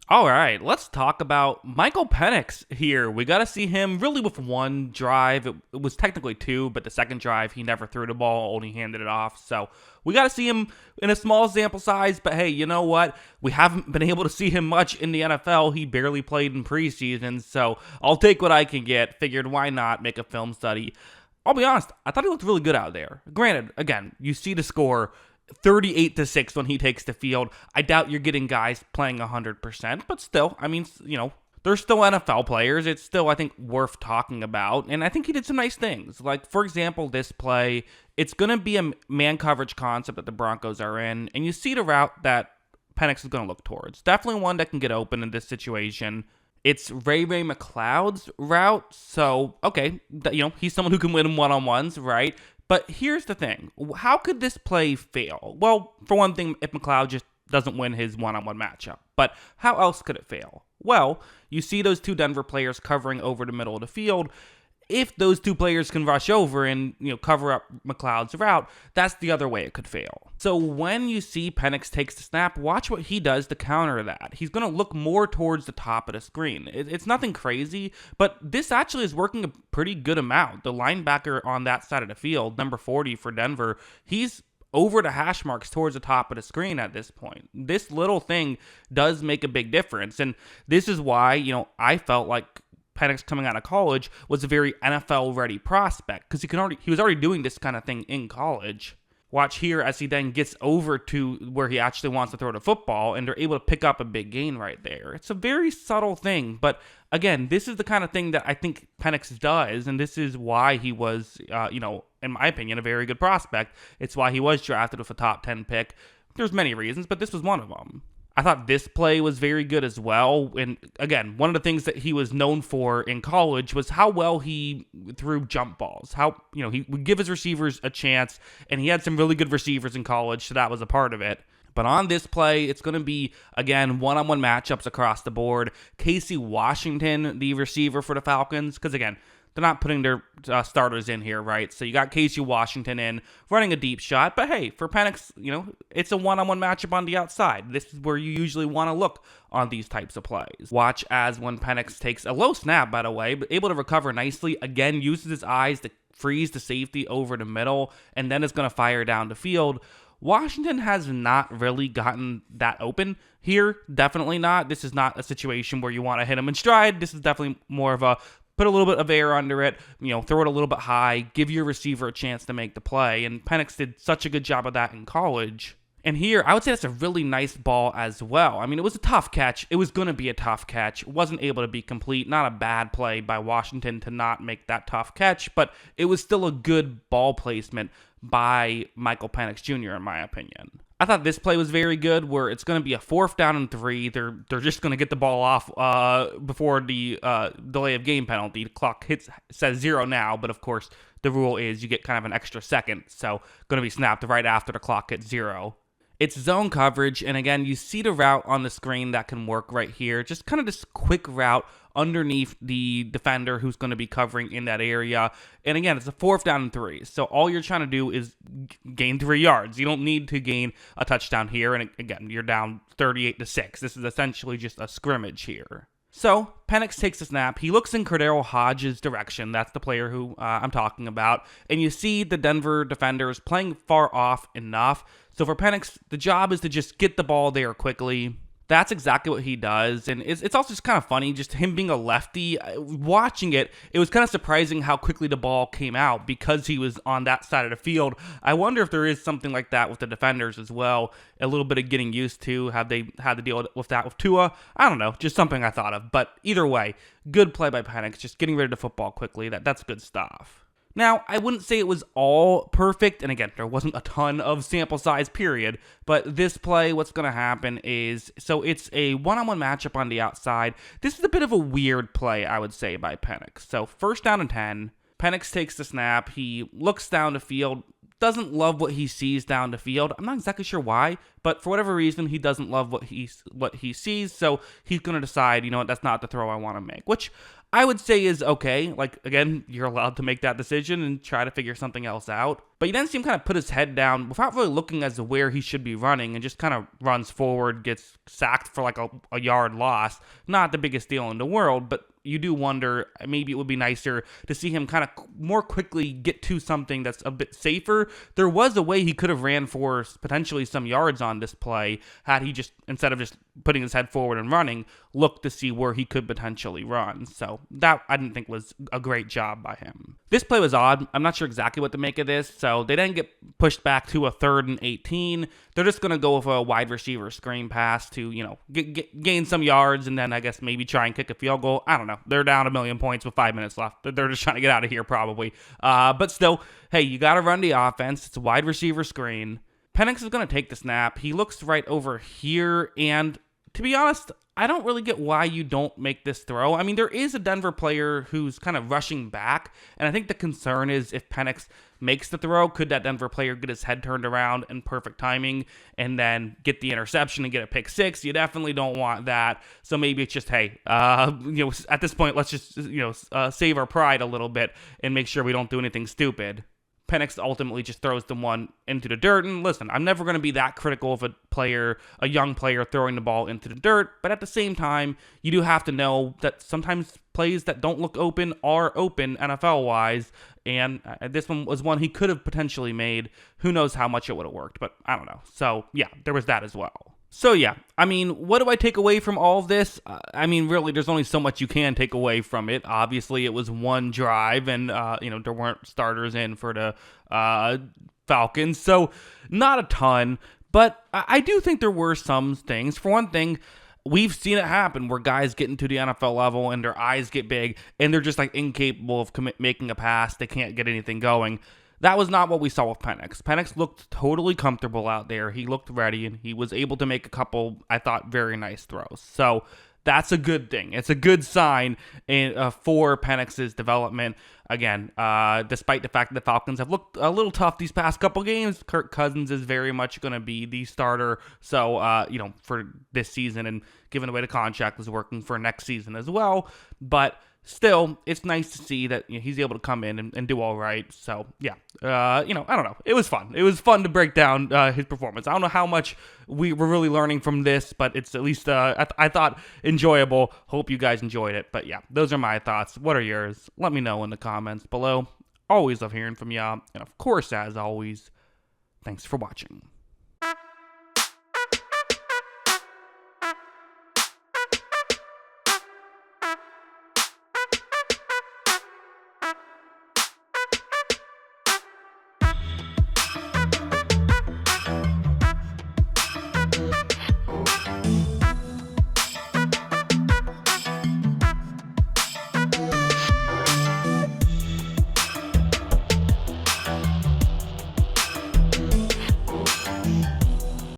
All right, let's talk about Michael Penix here. We got to see him really with one drive. It was technically two, but the second drive, he never threw the ball, only handed it off. So we got to see him in a small sample size. But hey, you know what? We haven't been able to see him much in the NFL. He barely played in preseason. So I'll take what I can get. Figured why not make a film study. I'll be honest, I thought he looked really good out there. Granted, again, you see the score. 38-6 when he takes the field. I doubt you're getting guys playing 100%, but still, I mean, they're still NFL players. It's still, I think, worth talking about, and I think he did some nice things. Like, for example, this play, it's going to be a man coverage concept that the Broncos are in, and you see the route that Penix is going to look towards. Definitely one that can get open in this situation. It's Ray McCloud's route, so, okay, he's someone who can win him one-on-ones, right? But here's the thing. How could this play fail? Well, for one thing, if McCloud just doesn't win his one-on-one matchup. But how else could it fail? Well, you see those two Denver players covering over the middle of the field. If those two players can rush over and cover up McCloud's route, that's the other way it could fail. So when you see Penix takes the snap, watch what he does to counter that. He's going to look more towards the top of the screen. It's nothing crazy, but this actually is working a pretty good amount. The linebacker on that side of the field, number 40 for Denver, he's over the hash marks towards the top of the screen at this point. This little thing does make a big difference, and this is why, I felt like Penix coming out of college was a very NFL-ready prospect because he was already doing this kind of thing in college. Watch here as he then gets over to where he actually wants to throw the football, and they're able to pick up a big gain right there. It's a very subtle thing, but again, this is the kind of thing that I think Penix does, and this is why he was, in my opinion, a very good prospect. It's why he was drafted with a top 10 pick. There's many reasons, but this was one of them. I thought this play was very good as well. And again, one of the things that he was known for in college was how well he threw jump balls. How, he would give his receivers a chance, and he had some really good receivers in college, so that was a part of it. But on this play, it's going to be, again, one-on-one matchups across the board. Casey Washington, the receiver for the Falcons, because again, they're not putting their starters in here, right? So you got Casey Washington in, running a deep shot. But hey, for Penix, it's a one-on-one matchup on the outside. This is where you usually want to look on these types of plays. Watch as when Penix takes a low snap, by the way, but able to recover nicely. Again, uses his eyes to freeze the safety over the middle, and then is going to fire down the field. Washington has not really gotten that open here. Definitely not. This is not a situation where you want to hit him in stride. This is definitely more of a put a little bit of air under it, throw it a little bit high, give your receiver a chance to make the play. And Penix did such a good job of that in college. And here, I would say that's a really nice ball as well. I mean, it was a tough catch. It was going to be a tough catch. Wasn't able to be complete. Not a bad play by Washington to not make that tough catch, but it was still a good ball placement by Michael Penix Jr., in my opinion. I thought this play was very good, where it's going to be a 4th down and 3. They're just going to get the ball off before the delay of game penalty. The clock says 0 now, but of course the rule is you get kind of an extra second, so going to be snapped right after the clock hits 0. It's zone coverage, and again, you see the route on the screen that can work right here. Just kind of this quick route underneath the defender who's going to be covering in that area. And again, it's a 4th down and 3. So all you're trying to do is gain 3 yards. You don't need to gain a touchdown here. And again, you're down 38-6. This is essentially just a scrimmage here. So Penix takes the snap. He looks in Cordero Hodge's direction. That's the player who I'm talking about. And you see the Denver defenders playing far off enough. So for Penix, the job is to just get the ball there quickly. That's exactly what he does. And it's also just kind of funny, just him being a lefty. Watching it, it was kind of surprising how quickly the ball came out because he was on that side of the field. I wonder if there is something like that with the defenders as well. A little bit of getting used to. Have they had to deal with that with Tua? I don't know. Just something I thought of. But either way, good play by Penix. Just getting rid of the football quickly. That's good stuff. Now, I wouldn't say it was all perfect, and again, there wasn't a ton of sample size, period, but this play, what's going to happen is, so it's a one-on-one matchup on the outside. This is a bit of a weird play, I would say, by Penix. So 1st down and 10, Penix takes the snap, he looks down the field, doesn't love what he sees down the field. I'm not exactly sure why, but for whatever reason, he doesn't love what he sees. So he's going to decide, you know what, that's not the throw I want to make, which I would say is okay. Like, again, you're allowed to make that decision and try to figure something else out. But you then see him kind of put his head down without really looking as to where he should be running and just kind of runs forward, gets sacked for like a yard loss. Not the biggest deal in the world, but you do wonder, maybe it would be nicer to see him kind of more quickly get to something that's a bit safer. There was a way he could have ran for potentially some yards on this play had he just, instead of just putting his head forward and running, looked to see where he could potentially run. So that I didn't think was a great job by him. This play was odd. I'm not sure exactly what to make of this. So they then get pushed back to a 3rd and 18. They're just going to go with a wide receiver screen pass to, you know, gain some yards and then I guess maybe try and kick a field goal. I don't know. They're down 1,000,000 points with 5 minutes left. They're just trying to get out of here probably. But still, hey, you got to run the offense. It's a wide receiver screen. Penix is going to take the snap. He looks right over here, and to be honest, I don't really get why you don't make this throw. I mean, there is a Denver player who's kind of rushing back, and I think the concern is if Penix makes the throw, could that Denver player get his head turned around in perfect timing and then get the interception and get a pick six? You definitely don't want that. So maybe it's just, hey, at this point, let's just, save our pride a little bit and make sure we don't do anything stupid. Penix ultimately just throws the one into the dirt. And listen, I'm never going to be that critical of a young player throwing the ball into the dirt. But at the same time, you do have to know that sometimes plays that don't look open are open NFL-wise. And this one was one he could have potentially made. Who knows how much it would have worked, but I don't know. So, yeah, there was that as well. So, yeah, I mean, what do I take away from all of this? I mean, really, there's only so much you can take away from it. Obviously, it was one drive, and, there weren't starters in for the Falcons. So, not a ton, but I do think there were some things. For one thing, we've seen it happen where guys get into the NFL level and their eyes get big, and they're just, incapable of making a pass. They can't get anything going. That was not what we saw with Penix. Penix looked totally comfortable out there. He looked ready, and he was able to make a couple, I thought, very nice throws. So that's a good thing. It's a good sign for Penix's development. Again, despite the fact that the Falcons have looked a little tough these past couple games, Kirk Cousins is very much going to be the starter. So, for this season, and given the way the contract was working for next season as well. But still, it's nice to see that he's able to come in and do all right. So, yeah, I don't know. It was fun. It was fun to break down his performance. I don't know how much we were really learning from this, but it's at least, I thought, enjoyable. Hope you guys enjoyed it. But, yeah, those are my thoughts. What are yours? Let me know in the comments below. Always love hearing from y'all. And, of course, as always, thanks for watching.